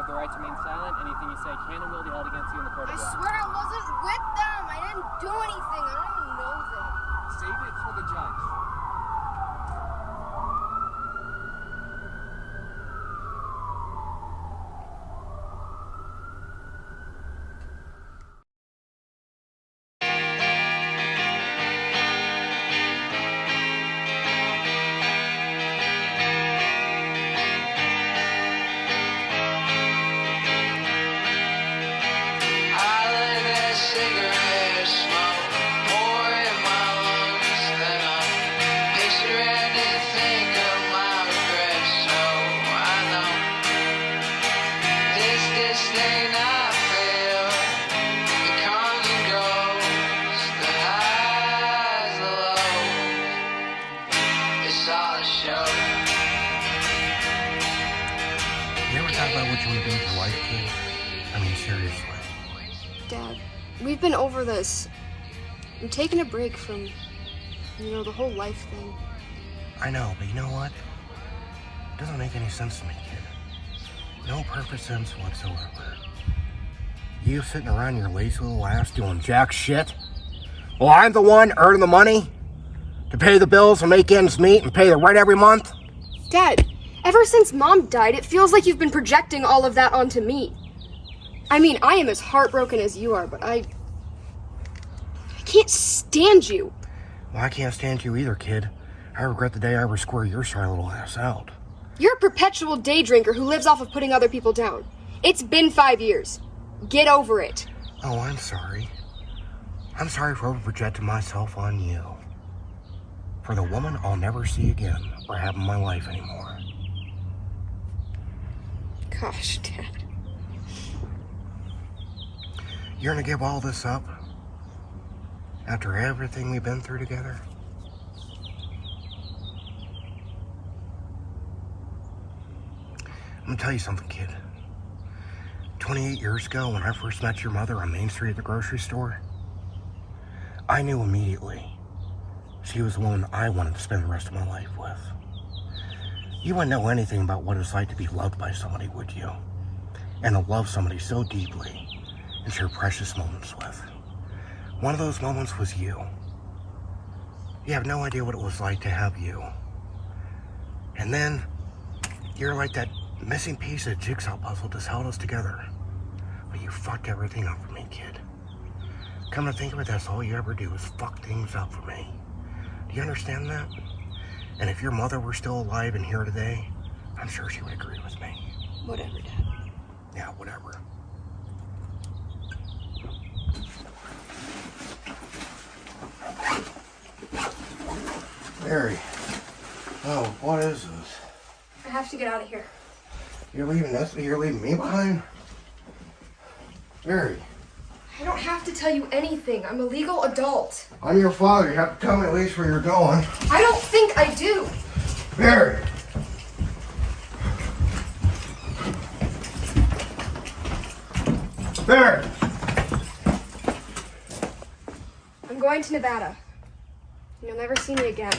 have the right to remain silent. Anything you say can and will be held against you in the court of law. I swear I wasn't with them. I didn't do anything. I don't even know them. Save it for the judge. Dad, we've been over this. I'm taking a break from, the whole life thing. I know, but you know what? It doesn't make any sense to me, kid. No perfect sense whatsoever. You sitting around your lazy little ass doing jack shit? Well, I'm the one earning the money to pay the bills and make ends meet and pay the rent every month. Dad, ever since Mom died, it feels like you've been projecting all of that onto me. I mean, I am as heartbroken as you are, but I can't stand you. Well, I can't stand you either, kid. I regret the day I ever square your shy little ass out. You're a perpetual day drinker who lives off of putting other people down. It's been 5 years. Get over it. Oh, I'm sorry. I'm sorry for over-projecting myself on you. For the woman I'll never see again or have in my life anymore. Gosh, Dad. You're gonna give all this up? After everything we've been through together? I'm gonna tell you something, kid. 28 years ago, when I first met your mother on Main Street at the grocery store, I knew immediately she was the woman I wanted to spend the rest of my life with. You wouldn't know anything about what it's like to be loved by somebody, would you? And to love somebody so deeply and share precious moments with. One of those moments was you. You have no idea what it was like to have you. And then, you're like that missing piece of the jigsaw puzzle that's held us together. But you fucked everything up for me, kid. Come to think of it, that's all you ever do is fuck things up for me. Do you understand that? And if your mother were still alive and here today, I'm sure she would agree with me. Whatever, Dad. Yeah, whatever. Mary. Oh, what is this? I have to get out of here. You're leaving this? You're leaving me behind? Mary. I don't have to tell you anything. I'm a legal adult. I'm your father. You have to tell me at least where you're going. I don't think I do. Mary. Mary. I'm going to Nevada. You'll never see me again.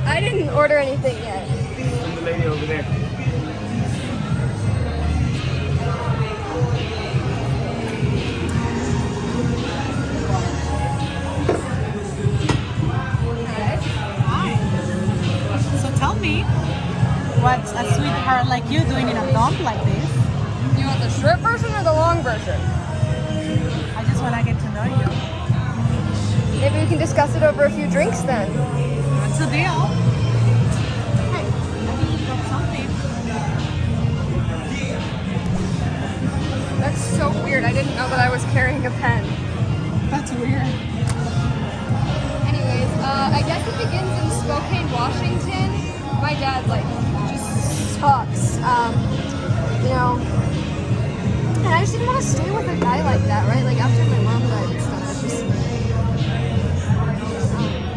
I didn't order anything yet. The lady over there. Hi. So tell me, what's a sweetheart like you doing in a dump like this? You want the short version or the long version? I just want to get to know you. Maybe we can discuss it over a few drinks then. What's the deal? so weird. I didn't know that I was carrying a pen. That's weird. Anyways, I guess it begins in Spokane, Washington. My dad, like, just sucks. You know, and I just didn't want to stay with a guy like that, right? Like, after my mom died and stuff, I just...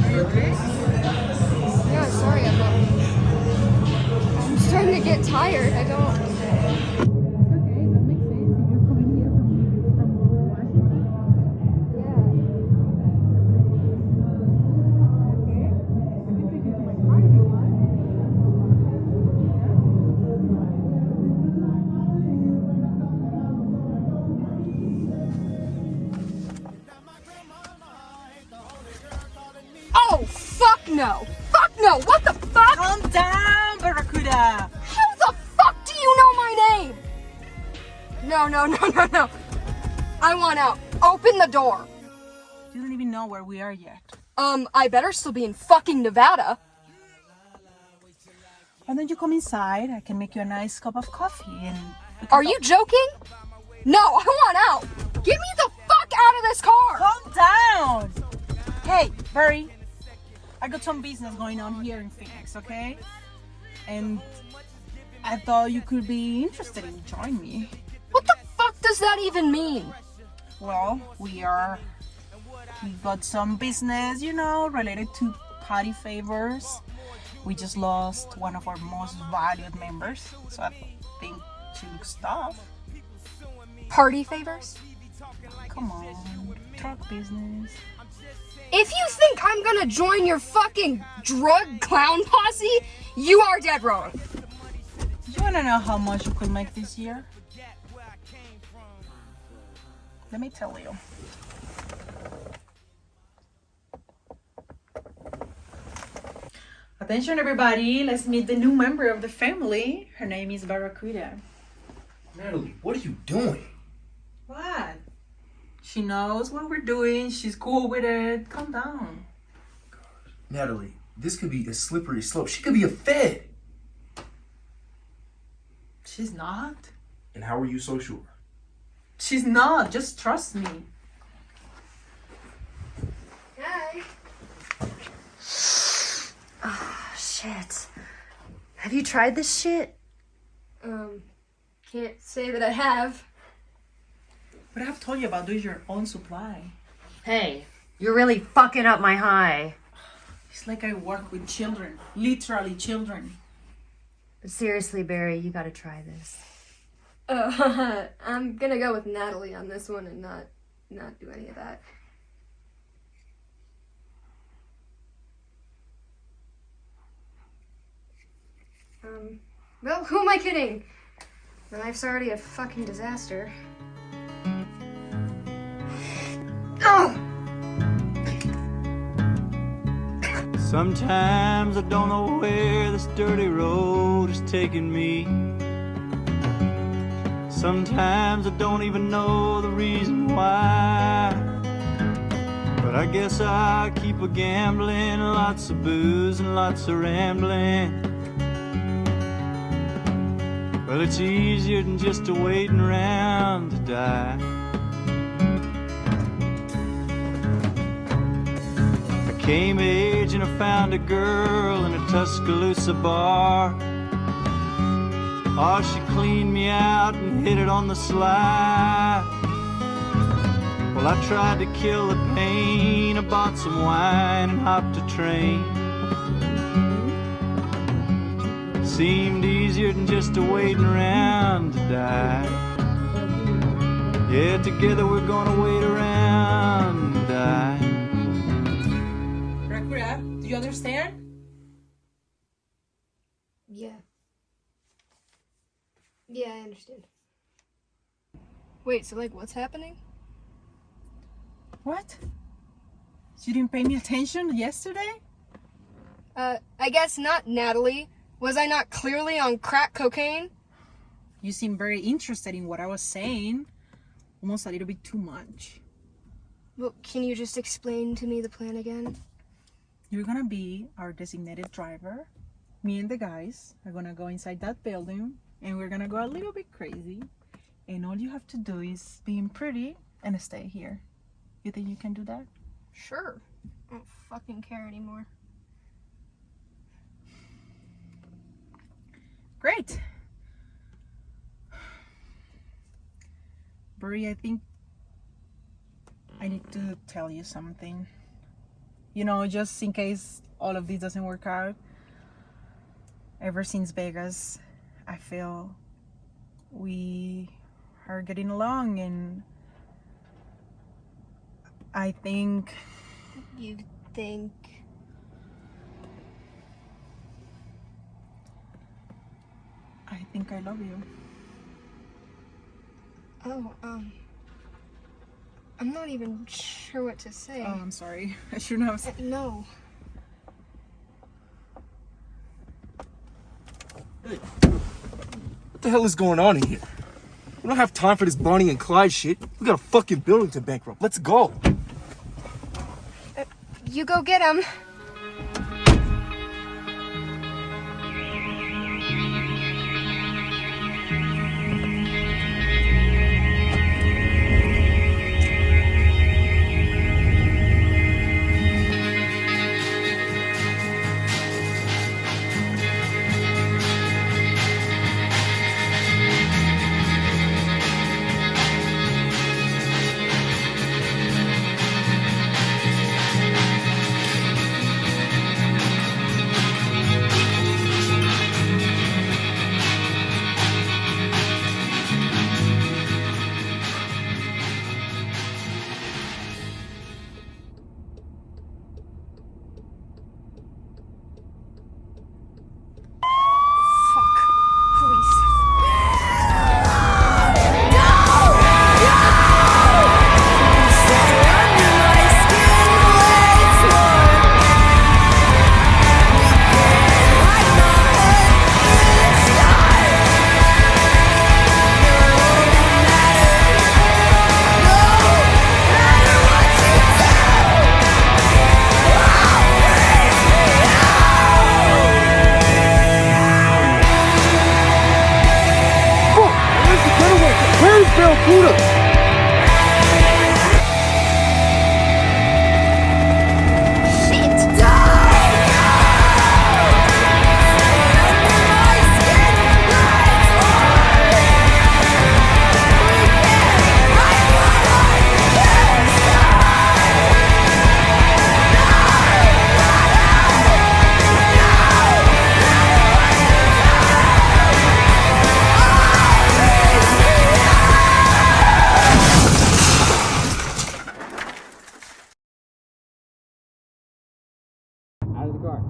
Are you okay? Yeah, sorry, I'm starting to get tired. I don't... Okay, that makes sense. If you're coming here from Washington. Yeah. Okay. I can take you to my car if you want. Oh, fuck no! Fuck no! What the fuck? Calm down, Barracuda. How the fuck do you know my name? No. I want out. Open the door. You don't even know where we are yet. I better still be in fucking Nevada. Why don't you come inside? I can make you a nice cup of coffee and... Are you joking? No, I want out. Get me the fuck out of this car. Calm down. Hey, Barry. I got some business going on here in Phoenix, okay? And I thought you could be interested in joining me. What the fuck does that even mean? Well, we got some business, you know, related to party favors. We just lost one of our most valued members, so I think she looks tough. Party favors? Come on, truck business. If you think I'm gonna join your fucking drug clown posse, you are dead wrong. You wanna know how much you could make this year? Let me tell you. Attention everybody, let's meet the new member of the family. Her name is Barracuda. Natalie, what are you doing? What? She knows what we're doing, she's cool with it. Calm down. Natalie, this could be a slippery slope. She could be a fed. She's not. And how are you so sure? She's not, just trust me. Hi. Oh, shit. Have you tried this shit? Can't say that I have. But I've told you about doing your own supply. Hey, you're really fucking up my high. It's like I work with children, literally children. But seriously, Barry, you gotta try this. I'm gonna go with Natalie on this one and not do any of that. Well, who am I kidding? My life's already a fucking disaster. Oh! Sometimes I don't know where this dirty road is taking me. Sometimes I don't even know the reason why. But I guess I keep a gambling, lots of booze and lots of rambling. Well, it's easier than just a waiting around to die. I came of age and I found a girl in a Tuscaloosa bar. Oh, she cleaned me out and hit it on the sly. Well, I tried to kill the pain. I bought some wine and hopped a train. Seemed easier than just a waiting around to die. Yeah, together we're gonna wait around and die. Barracuda, do you understand? Yeah, I understand. Wait, so like what's happening? What? You didn't pay me attention yesterday? I guess not, Natalie. Was I not clearly on crack cocaine? You seem very interested in what I was saying. Almost a little bit too much. Well, can you just explain to me the plan again? You're gonna be our designated driver. Me and the guys are gonna go inside that building and we're gonna go a little bit crazy. and all you have to do is being pretty and stay here. You think you can do that? Sure. I don't fucking care anymore. Great. Brie, I think I need to tell you something. You know, just in case all of this doesn't work out. Ever since Vegas, I feel we are getting along, and I think... You think? I think I love you. Oh, I'm not even sure what to say. Oh, I'm sorry. I shouldn't have... No. What the hell is going on in here? We don't have time for this Bonnie and Clyde shit. We got a fucking building to bankrupt. Let's go. You go get him. Barracuda! Out of the car.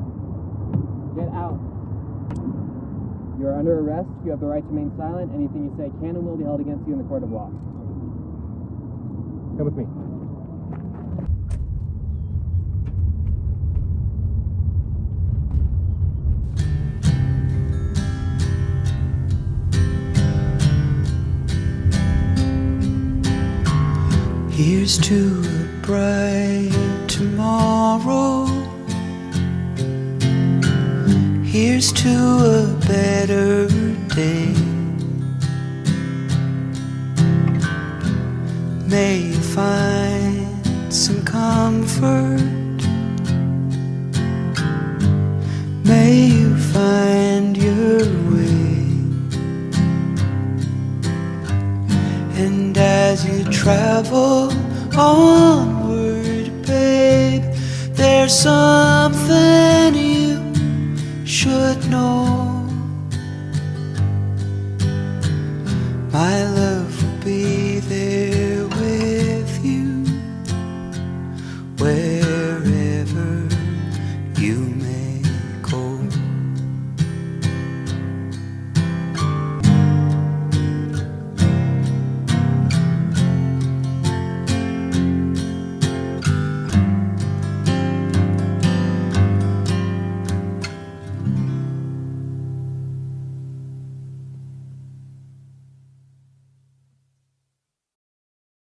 Get out. You are under arrest. You have the right to remain silent. Anything you say can and will be held against you in the court of law. Come with me. Here's to a bright tomorrow. Here's to a better day. May you find some comfort. May you find your way. And as you travel onward, babe, there's something you should know.